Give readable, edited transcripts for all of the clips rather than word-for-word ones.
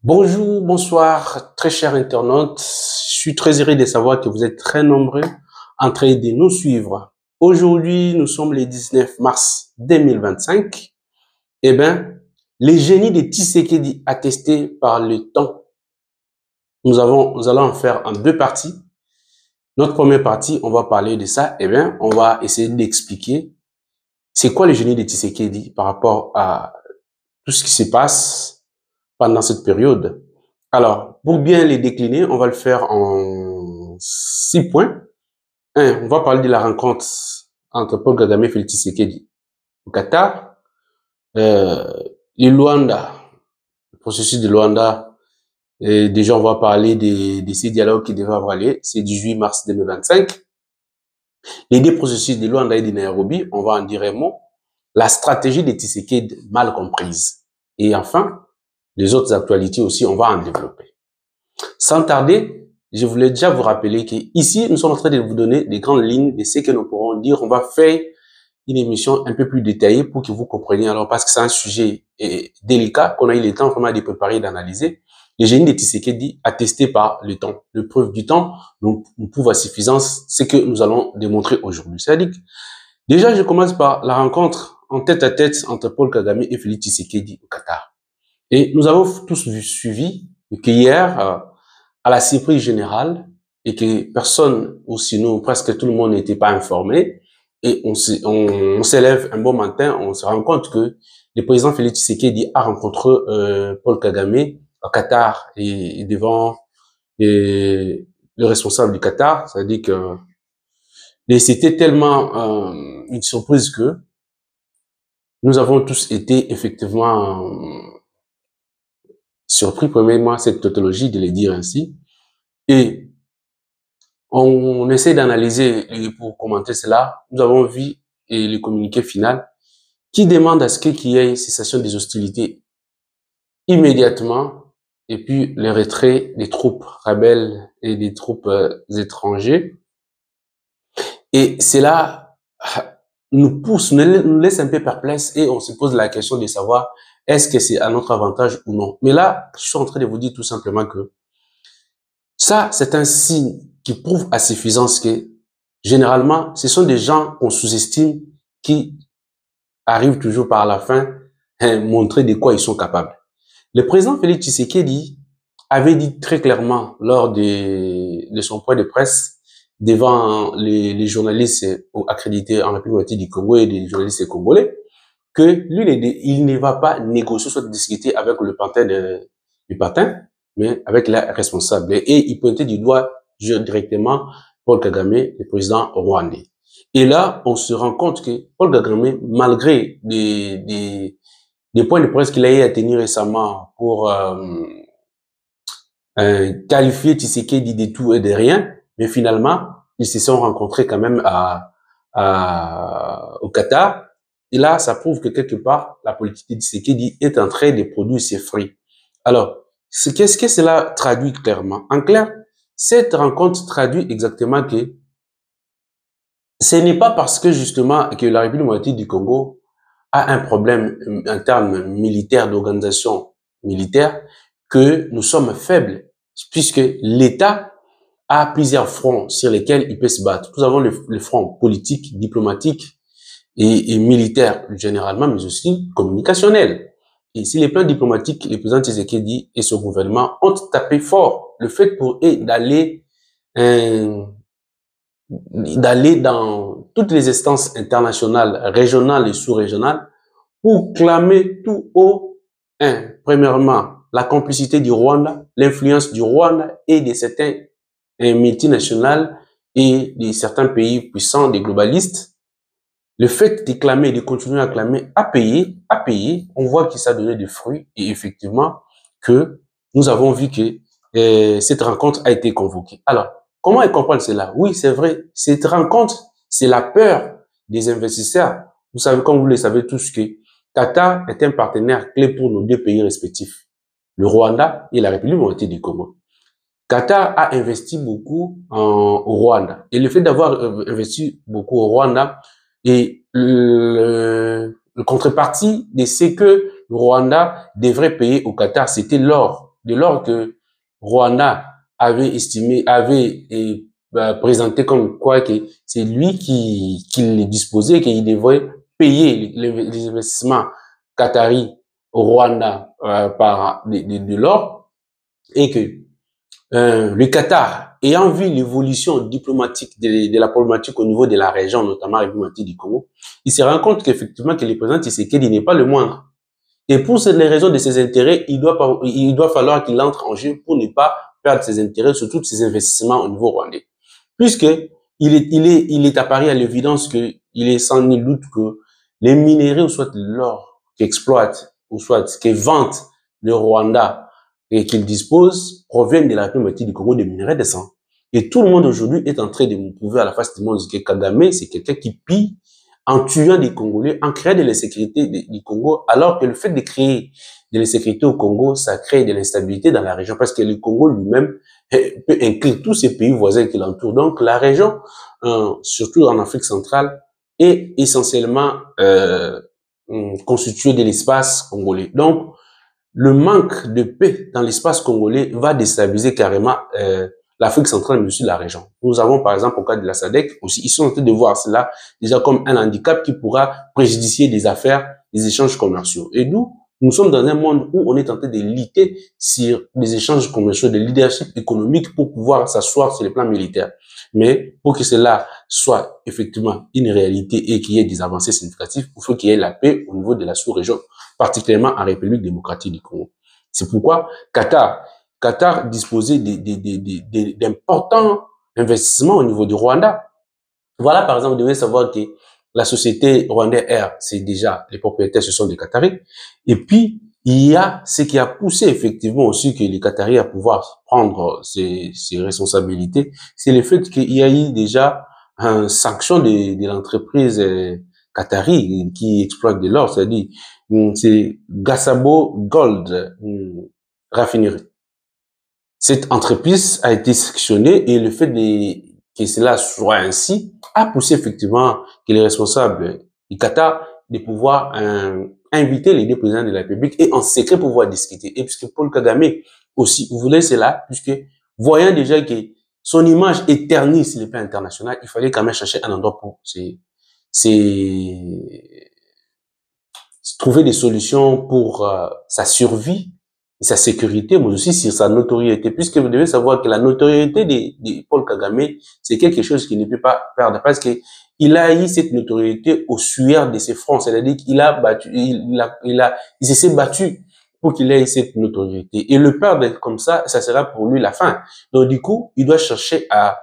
Bonjour, bonsoir, très chers internautes. Je suis très heureux de savoir que vous êtes très nombreux en train de nous suivre. Aujourd'hui, nous sommes le 19 mars 2025. Eh bien, les génies de Tshisekedi attestés par le temps. Nous allons en faire en deux parties. Notre première partie, on va parler de ça. Eh bien, on va essayer d'expliquer c'est quoi le génie de Tshisekedi par rapport à tout ce qui se passe pendant cette période. Alors, pour bien les décliner, on va le faire en 6 points. Un, on va parler de la rencontre entre Paul Kagame et Félix Tshisekedi au Qatar. Euh, le Luanda, le processus de Luanda, et déjà on va parler de ces dialogues qui devraient avoir lieu. C'est 18 mars 2025. Les deux processus de Luanda et de Nairobi, on va en dire un mot. La stratégie de Tshisekedi mal comprise. Et enfin, les autres actualités aussi, on va en développer. Sans tarder, je voulais déjà vous rappeler qu'ici, nous sommes en train de vous donner des grandes lignes de ce que nous pourrons dire. On va faire une émission un peu plus détaillée pour que vous compreniez. Alors, parce que c'est un sujet délicat qu'on a eu le temps vraiment de préparer et d'analyser. Le génie de Tshisekedi attesté par le temps. Le preuve du temps nous prouve à suffisance ce que nous allons démontrer aujourd'hui. C'est-à-dire que, déjà, je commence par la rencontre en tête-à-tête entre Paul Kagame et Félix Tshisekedi au Qatar. Et nous avons tous suivi qu'hier, à la surprise générale, et que personne, ou sinon presque tout le monde n'était pas informé, et on s'élève un bon matin, on se rend compte que le président Félix Tshisekedi a rencontré Paul Kagame au Qatar et devant le responsable du Qatar, c'est-à-dire que c'était tellement une surprise que nous avons tous été effectivement surpris, premièrement, cette tautologie de le dire ainsi, et on essaie d'analyser pour commenter cela. Nous avons vu le communiqué final qui demande à ce qu'il y ait une cessation des hostilités immédiatement et puis le retrait des troupes rebelles et des troupes étrangères. Et cela nous pousse, nous laisse un peu perplexes et on se pose la question de savoir est-ce que c'est à notre avantage ou non. Mais là, je suis en train de vous dire tout simplement que ça, c'est un signe qui prouve à suffisance que généralement, ce sont des gens qu'on sous-estime qui arrivent toujours par la fin à montrer de quoi ils sont capables. Le président Félix Tshisekedi avait dit très clairement lors de son point de presse devant les journalistes accrédités en République du Congo et des journalistes congolais que lui, il ne va pas négocier, soit discuter avec le pantin du patin, mais avec la responsable. Et il pointait du doigt directement Paul Kagame, le président rwandais. Et là, on se rend compte que Paul Kagame, malgré des points de presse qu'il a eu à tenir récemment pour qualifier Tshisekedi de tout et de rien, mais finalement, ils se sont rencontrés quand même au Qatar. Et là, ça prouve que quelque part, la politique de Tshisekedi est en train de produire ses fruits. Alors, qu'est-ce que cela traduit clairement? En clair, cette rencontre traduit exactement que ce n'est pas parce que justement que la République démocratique du Congo a un problème interne militaire, d'organisation militaire, que nous sommes faibles, puisque l'État a plusieurs fronts sur lesquels il peut se battre. Nous avons le front politique, diplomatique et militaire généralement, mais aussi communicationnel. Et sur les plans diplomatiques, le président Tshisekedi et son gouvernement ont tapé fort. Le fait pour eux d'aller dans toutes les instances internationales, régionales et sous-régionales, pour clamer tout haut, premièrement, la complicité du Rwanda, l'influence du Rwanda et de certains multinationales et de certains pays puissants, des globalistes. Le fait de clamer, de continuer à clamer, à payer, on voit que ça a donné des fruits et effectivement que nous avons vu que cette rencontre a été convoquée. Alors, comment comprendre cela? Oui, c'est vrai, cette rencontre, c'est la peur des investisseurs. Vous savez, comme vous le savez tous, que Qatar est un partenaire clé pour nos deux pays respectifs, le Rwanda et la République démocratique du Congo. Qatar a investi beaucoup au Rwanda. Et le fait d'avoir investi beaucoup au Rwanda et le contrepartie de ce que le Rwanda devrait payer au Qatar, c'était l'or. dès lors que Rwanda avait estimé, présenté comme quoi que c'est lui qui les disposait, qu'il devait payer les investissements qataris au Rwanda par de l'or, et que le Qatar, ayant vu l'évolution diplomatique de la problématique au niveau de la région, notamment la République du Congo, il se rend compte qu'effectivement que le président Tshisekedi n'est pas le moindre. Et pour les raisons de ses intérêts, il doit falloir qu'il entre en jeu pour ne pas perdre ses intérêts sur tous ses investissements au niveau rwandais. Puisque il est apparu à l'évidence que il est sans nul doute que les minéraux, ou soit l'or qu'exploite, ou soit que vante le Rwanda et qu'il dispose, proviennent de la République du Congo, de minerais de sang. Et tout le monde aujourd'hui est en train de me prouver à la face du monde que Kagame, c'est quelqu'un qui pille en tuant des Congolais, en créant de l'insécurité du Congo, alors que le fait de créer de l'insécurité au Congo, ça crée de l'instabilité dans la région, parce que le Congo lui-même peut inclure tous ces pays voisins qui l'entourent. Donc la région, surtout en Afrique centrale, est essentiellement constituée de l'espace congolais. Donc le manque de paix dans l'espace congolais va déstabiliser carrément l'Afrique centrale, mais aussi la région. Nous avons par exemple au cas de la SADC aussi, ils sont en train de voir cela déjà comme un handicap qui pourra préjudier des affaires, des échanges commerciaux. Et nous sommes dans un monde où on est en train de lutter sur des échanges commerciaux, de leadership économique pour pouvoir s'asseoir sur le plan militaire. Mais pour que cela soit effectivement une réalité et qu'il y ait des avancées significatives, il faut qu'il y ait la paix au niveau de la sous-région, particulièrement en République démocratique du Congo. C'est pourquoi Qatar disposait d'importants investissements au niveau du Rwanda. Voilà, par exemple, vous devez savoir que la société Rwanda Air, c'est déjà, les propriétaires, ce sont des Qataris. Et puis, il y a ce qui a poussé effectivement aussi que les Qataris à pouvoir prendre ces responsabilités, c'est le fait qu'il y a eu déjà une sanction de l'entreprise qatari qui exploite de l'or, c'est-à-dire c'est Gasabo Gold Raffinerie. Cette entreprise a été sanctionnée et le fait que cela soit ainsi a poussé effectivement que les responsables du Qatar de pouvoir inviter les deux présidents de la République et en secret pouvoir discuter. Et puisque Paul Kagame aussi voulait cela, puisque voyant déjà que son image est ternie sur le plan international, il fallait quand même chercher un endroit pour trouver des solutions pour sa survie et sa sécurité, mais aussi sur sa notoriété, puisque vous devez savoir que la notoriété de Paul Kagame, c'est quelque chose qu'il ne peut pas perdre, parce que il a eu cette notoriété au suaire de ses fronts, c'est-à-dire qu'il a battu, il s'est battu pour qu'il ait cette notoriété. Et le perdre comme ça sera pour lui la fin. Donc du coup, il doit chercher à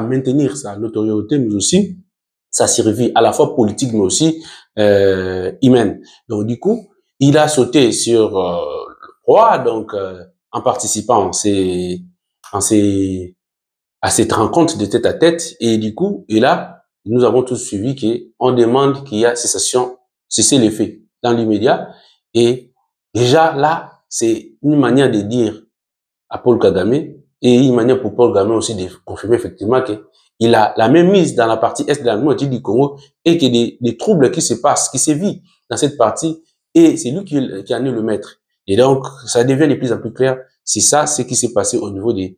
maintenir sa notoriété, mais aussi sa survie, à la fois politique, mais aussi humaine. Donc du coup, il a sauté sur le roi, donc en participant à cette rencontre de tête à tête, et du coup, et là, nous avons tous suivi qu'on demande qu'il y a cesser les faits dans l'immédiat, et déjà là, c'est une manière de dire à Paul Kagame, et une manière pour Paul Kagame aussi de confirmer effectivement qu'il a la même mise dans la partie est de la République du Congo, et que des troubles qui se passent, qui se vivent dans cette partie, et c'est lui qui en est le maître. Et donc, ça devient de plus en plus clair, c'est ça ce qui s'est passé au niveau des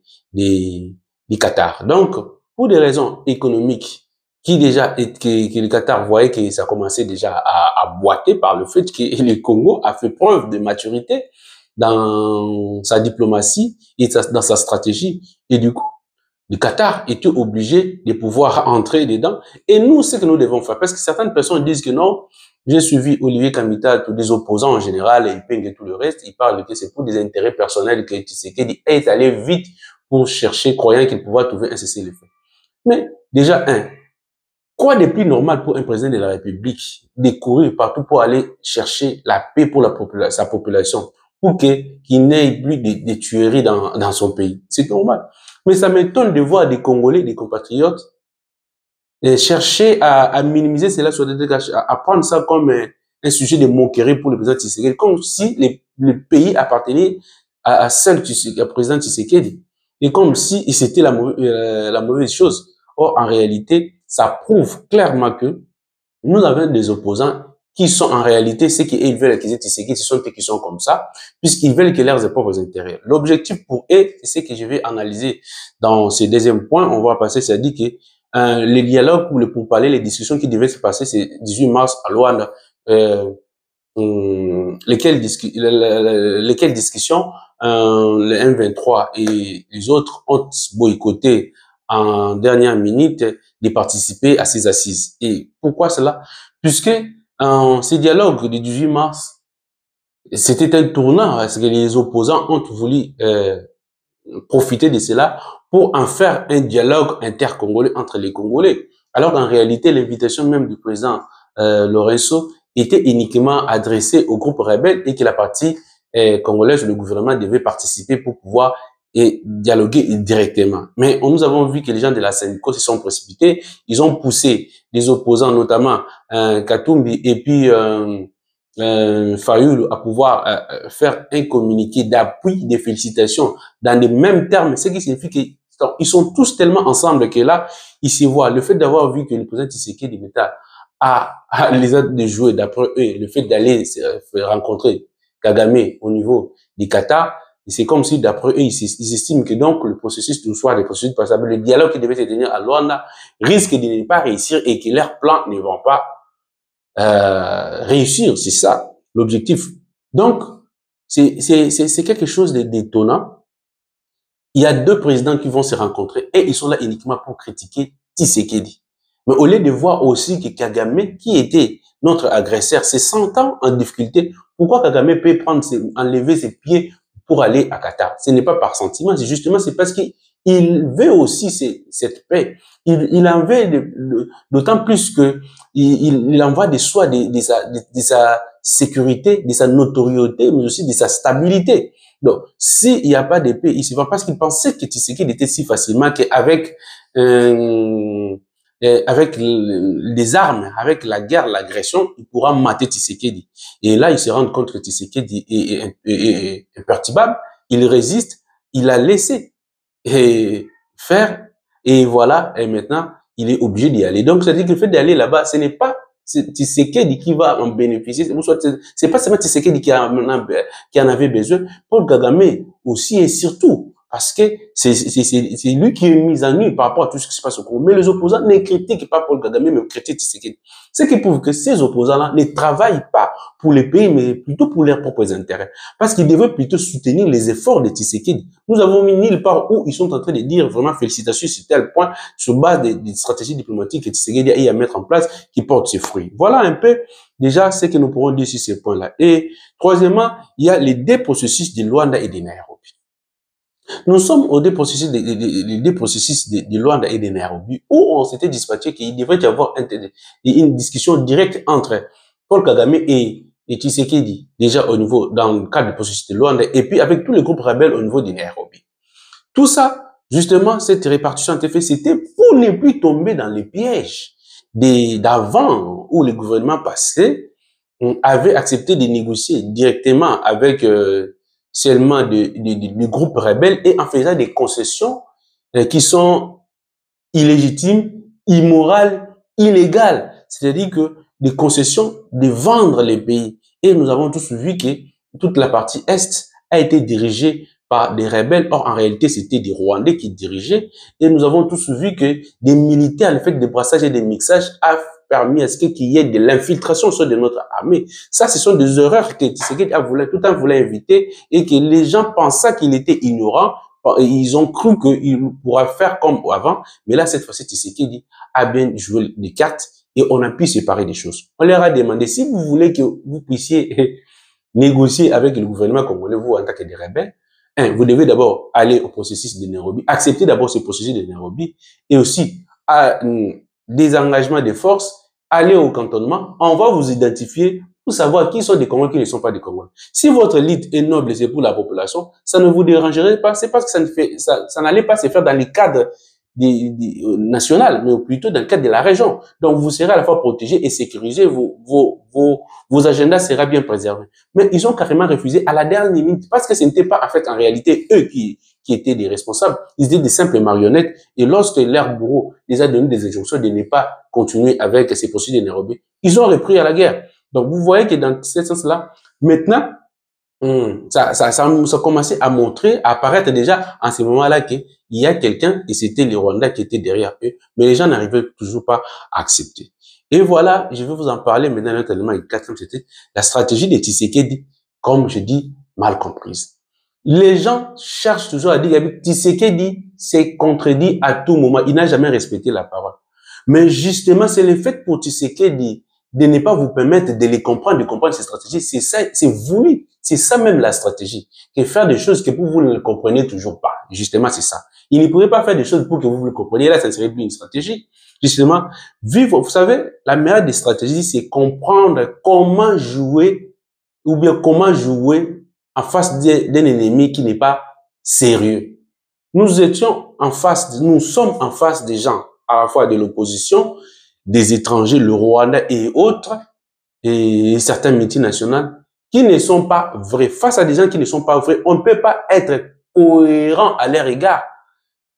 Qatar. Donc, pour des raisons économiques, que le Qatar voyait que ça commençait déjà à boiter par le fait que le Congo a fait preuve de maturité dans sa diplomatie et dans sa stratégie. Et du coup, le Qatar était obligé de pouvoir entrer dedans. Et nous, ce que nous devons faire, parce que certaines personnes disent que non, j'ai suivi Olivier Kamita, tous les opposants en général, et Ping et tout le reste, ils parlent que c'est pour des intérêts personnels que Tshisekedi est allé vite pour chercher, croyant qu'il pouvait trouver un cessez-le-feu. Mais déjà, quoi de plus normal pour un président de la République de courir partout pour aller chercher la paix pour sa population, pour qu'il n'ait plus de tueries dans son pays? C'est normal. Mais ça m'étonne de voir des Congolais, des compatriotes, chercher à minimiser cela, à prendre ça comme un sujet de moquerie pour le président Tshisekedi, comme si le pays appartenait à président Tshisekedi, et comme si c'était la mauvaise chose. Or, en réalité, ça prouve clairement que nous avons des opposants qui sont en réalité ceux qui ils veulent accuser Tshisekedi, ce sont eux qui sont comme ça, puisqu'ils veulent que leurs propres intérêts. L'objectif pour eux, c'est ce que je vais analyser dans ce deuxième point. On va passer, c'est-à-dire que les dialogues ou les pourparlers, les discussions qui devaient se passer, c'est 18 mars à Luanda, lesquelles discussions le M23 et les autres ont boycotté en dernière minute de participer à ces assises. Et pourquoi cela? Puisque ces dialogues du 18 mars, c'était un tournant parce que les opposants ont voulu profiter de cela pour en faire un dialogue intercongolais entre les Congolais. Alors qu'en réalité, l'invitation même du président Lorenzo était uniquement adressée au groupe rebelle et que la partie congolaise, le gouvernement devait participer pour pouvoir dialoguer directement. Mais nous avons vu que les gens de la Sénico se sont précipités, ils ont poussé les opposants, notamment Katumbi et puis Fayoulou, à pouvoir faire un communiqué d'appui, de félicitations dans les mêmes termes, ce qui signifie qu'ils sont tous tellement ensemble que là, ils se voient. Le fait d'avoir vu que le président Tshisekedi d'État a les autres de jouer, d'après eux, le fait d'aller rencontrer Kagame au niveau du Qatar, c'est comme si d'après eux, ils estiment que donc le processus de soit le processus passable, le dialogue qui devait se tenir à Luanda risque de ne pas réussir et que leurs plans ne vont pas réussir. C'est ça l'objectif. Donc, c'est quelque chose d'étonnant. Il y a deux présidents qui vont se rencontrer et ils sont là uniquement pour critiquer Tshisekedi. Mais au lieu de voir aussi que Kagame, qui était notre agresseur, se sentant en difficulté, pourquoi Kagame peut enlever ses pieds pour aller à Qatar? Ce n'est pas par sentiment, c'est justement c'est parce qu'il veut aussi cette paix. Il en veut d'autant plus que il envoie de soi de sa sécurité, de sa notoriété, mais aussi de sa stabilité. Donc, s'il n'y a pas de paix, il se va parce qu'il pensait que Tshisekedi était si facilement qu'avec avec les armes, avec la guerre, l'agression, il pourra mater Tshisekedi. Et là, il se rend compte que Tshisekedi est imperturbable, il résiste, il a laissé faire, et voilà, et maintenant, il est obligé d'y aller. Donc, ça veut dire que le fait d'aller là-bas, ce n'est pas Tshisekedi qui va en bénéficier, c'est pas seulement Tshisekedi qui en avait besoin, Paul Kagame aussi et surtout, parce que c'est lui qui est mis en nu par rapport à tout ce qui se passe au Congo. Mais les opposants ne critiquent pas Paul Kagame, mais critiquent Tshisekedi. Ce qui prouve que ces opposants-là ne travaillent pas pour les pays, mais plutôt pour leurs propres intérêts. Parce qu'ils devraient plutôt soutenir les efforts de Tshisekedi. Nous avons mis nulle part où ils sont en train de dire vraiment félicitations sur tel point, sur base des stratégies diplomatiques que Tshisekedi a eu à mettre en place, qui portent ses fruits. Voilà un peu déjà ce que nous pourrons dire sur ces points-là. Et troisièmement, il y a les deux processus de Luanda et de Nairobi. Nous sommes au deux processus de Luanda et de Nairobi où on s'était dispatché qu'il devrait y avoir une discussion directe entre Paul Kagame et Tshisekedi, déjà au niveau, dans le cadre du processus de Luanda, et puis avec tous les groupes rebelles au niveau de Nairobi. Tout ça, justement, cette répartition a été faite, c'était pour ne plus tomber dans les pièges d'avant où le gouvernement passé avait accepté de négocier directement avec seulement du groupe rebelle et en faisant des concessions qui sont illégitimes, immorales, illégales. C'est-à-dire que des concessions de vendre les pays. Et nous avons tous vu que toute la partie Est a été dirigée par des rebelles. Or, en réalité, c'était des Rwandais qui dirigeaient. Et nous avons tous vu que des militaires, le fait des brassages et des mixages, a permis à ce qu'il y ait de l'infiltration sur de notre armée. Ça, ce sont des erreurs que Tshisekedi a voulu, tout en voulant éviter et que les gens pensaient qu'il était ignorant. Ils ont cru qu'il pourra faire comme avant. Mais là, cette fois-ci, Tshisekedi a bien joué les cartes et on a pu séparer des choses. On leur a demandé, si vous voulez que vous puissiez négocier avec le gouvernement congolais, vous, en tant que des rebelles, vous devez d'abord aller au processus de Nairobi, accepter d'abord ce processus de Nairobi et aussi à désengagement des forces, aller au cantonnement, on va vous identifier pour savoir qui sont des Congolais, qui ne sont pas des Congolais. Si votre lutte est noble et c'est pour la population, ça ne vous dérangerait pas, c'est parce que ça n'allait pas se faire dans les cadres national, mais plutôt dans le cadre de la région. Donc, vous serez à la fois protégé et sécurisé, vos agendas seront bien préservés. Mais ils ont carrément refusé à la dernière minute parce que ce n'était pas, en fait, en réalité, eux qui étaient des responsables. Ils étaient des simples marionnettes. Et lorsque leur bourreau les a donné des injonctions de ne pas continuer avec ces procédures de Nairobi, ils ont repris à la guerre. Donc, vous voyez que dans ce sens-là, maintenant, ça commençait à montrer, à apparaître déjà en ce moment-là qu'il y a quelqu'un, et c'était les Rwandais qui étaient derrière eux, mais les gens n'arrivaient toujours pas à accepter. Et voilà, je vais vous en parler maintenant d'un élément, le quatrième, c'était la stratégie de Tshisekedi, comme je dis, mal comprise. Les gens cherchent toujours à dire que Tshisekedi s'est contredit à tout moment, il n'a jamais respecté la parole. Mais justement, c'est le fait pour Tshisekedi de ne pas vous permettre de les comprendre, de comprendre ces stratégies. C'est ça, c'est voulu. C'est ça même la stratégie. Que faire des choses que vous ne comprenez toujours pas. Justement, c'est ça. Il ne pourrait pas faire des choses pour que vous le compreniez. Là, ça ne serait plus une stratégie. Justement, vivre, vous savez, la meilleure des stratégies, c'est comprendre comment jouer ou bien comment jouer en face d'un ennemi qui n'est pas sérieux. Nous étions en face, nous sommes en face des gens, à la fois de l'opposition, des étrangers, le Rwanda et autres, et certains multinationales, qui ne sont pas vrais. Face à des gens qui ne sont pas vrais, on ne peut pas être cohérent à leur égard.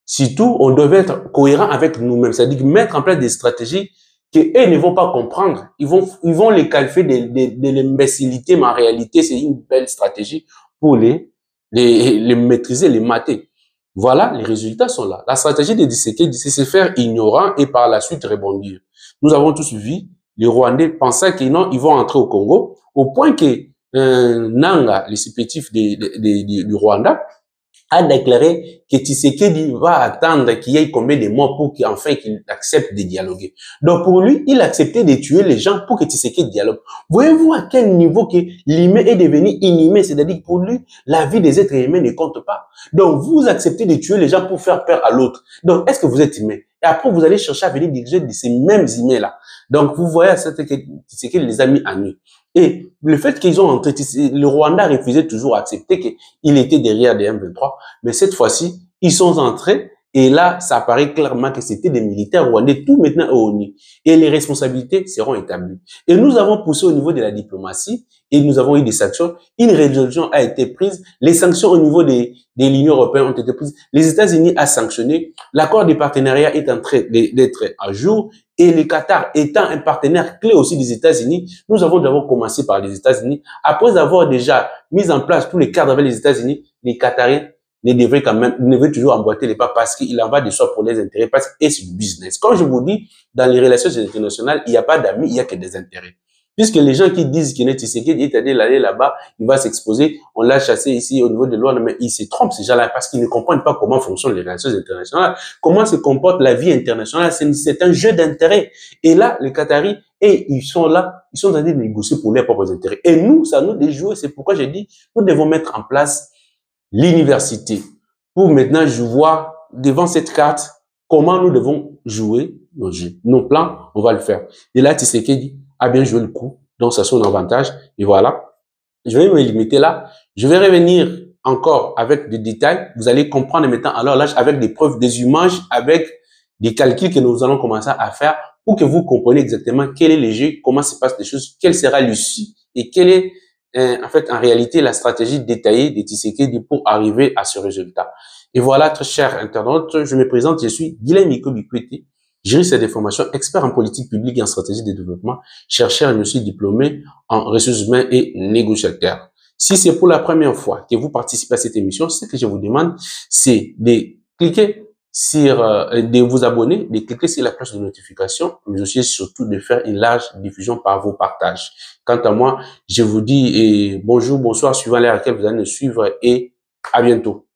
Surtout, on devait être cohérent avec nous-mêmes. C'est-à-dire mettre en place des stratégies qu'eux ne vont pas comprendre. Ils vont les qualifier de l'imbécilité, mais en réalité, c'est une belle stratégie pour les maîtriser, les mater. Voilà, les résultats sont là. La stratégie de Tshisekedi, c'est se faire ignorant et par la suite rebondir. Nous avons tous vu, les Rwandais pensaient qu'ils vont entrer au Congo, au point que Nanga, le supplétif du Rwanda, a déclaré que Tshisekedi va attendre qu'il y ait combien de mois pour qu'enfin qu'il accepte de dialoguer. Donc pour lui, il acceptait de tuer les gens pour que Tshisekedi dialogue. Voyez-vous à quel niveau que l'humain est devenu inhumain, c'est-à-dire que pour lui, la vie des êtres humains ne compte pas. Donc vous acceptez de tuer les gens pour faire peur à l'autre. Donc est-ce que vous êtes humain? Et après vous allez chercher à venir diriger de ces mêmes humains-là. Donc vous voyez que Tshisekedi les a mis à nu. Et le fait qu'ils ont entré, le Rwanda refusait toujours d'accepter qu'il était derrière des M23, mais cette fois-ci, ils sont entrés et là, ça apparaît clairement que c'était des militaires rwandais, tout maintenant au ONU. Et les responsabilités seront établies. Et nous avons poussé au niveau de la diplomatie et nous avons eu des sanctions. Une résolution a été prise. Les sanctions au niveau de l'Union européenne ont été prises. Les États-Unis ont sanctionné. L'accord de partenariat est en train d'être à jour. Et le Qatar étant un partenaire clé aussi des États-Unis, nous avons d'abord commencé par les États-Unis. Après avoir déjà mis en place tous les cadres avec les États-Unis, les Qatariens ne devraient toujours emboîter les pas parce qu'il en va de soi pour les intérêts, parce que c'est du business. Comme je vous dis, dans les relations internationales, il n'y a pas d'amis, il n'y a que des intérêts. Puisque les gens qui disent qu'il est Tshisekedi, c'est-à-dire l'aller là-bas, il va s'exposer, on l'a chassé ici au niveau de l'ONU, mais ils se trompent ces gens-là parce qu'ils ne comprennent pas comment fonctionnent les relations internationales, comment se comporte la vie internationale, c'est un jeu d'intérêts. Et là, les Qataris, ils sont là, ils sont en train de négocier pour leurs propres intérêts. Et nous, ça nous déjoue, c'est pourquoi j'ai dit, nous devons mettre en place l'université pour maintenant voir devant cette carte comment nous devons jouer nos jeux. Nos plans, on va le faire. Et là, Tshisekedi a bien joué le coup, donc ça son avantage. Et voilà, je vais me limiter là. Je vais revenir encore avec des détails. Vous allez comprendre maintenant alors là avec des preuves, des images, avec des calculs que nous allons commencer à faire pour que vous compreniez exactement quel est le jeu, comment se passent les choses, quelle sera l'issue et quelle est en fait, en réalité, la stratégie détaillée de Tshisekedi pour arriver à ce résultat. Et voilà, très chers internautes, je me présente, je suis Guilhem Ikobikwete, juriste de formation, expert en politique publique et en stratégie de développement, chercheur et aussi diplômé en ressources humaines et négociateur. Si c'est pour la première fois que vous participez à cette émission, ce que je vous demande, c'est de cliquer de vous abonner, de cliquer sur la cloche de notification, mais aussi surtout de faire une large diffusion par vos partages. Quant à moi, je vous dis bonjour, bonsoir, suivant l'heure à laquelle vous allez nous suivre et à bientôt.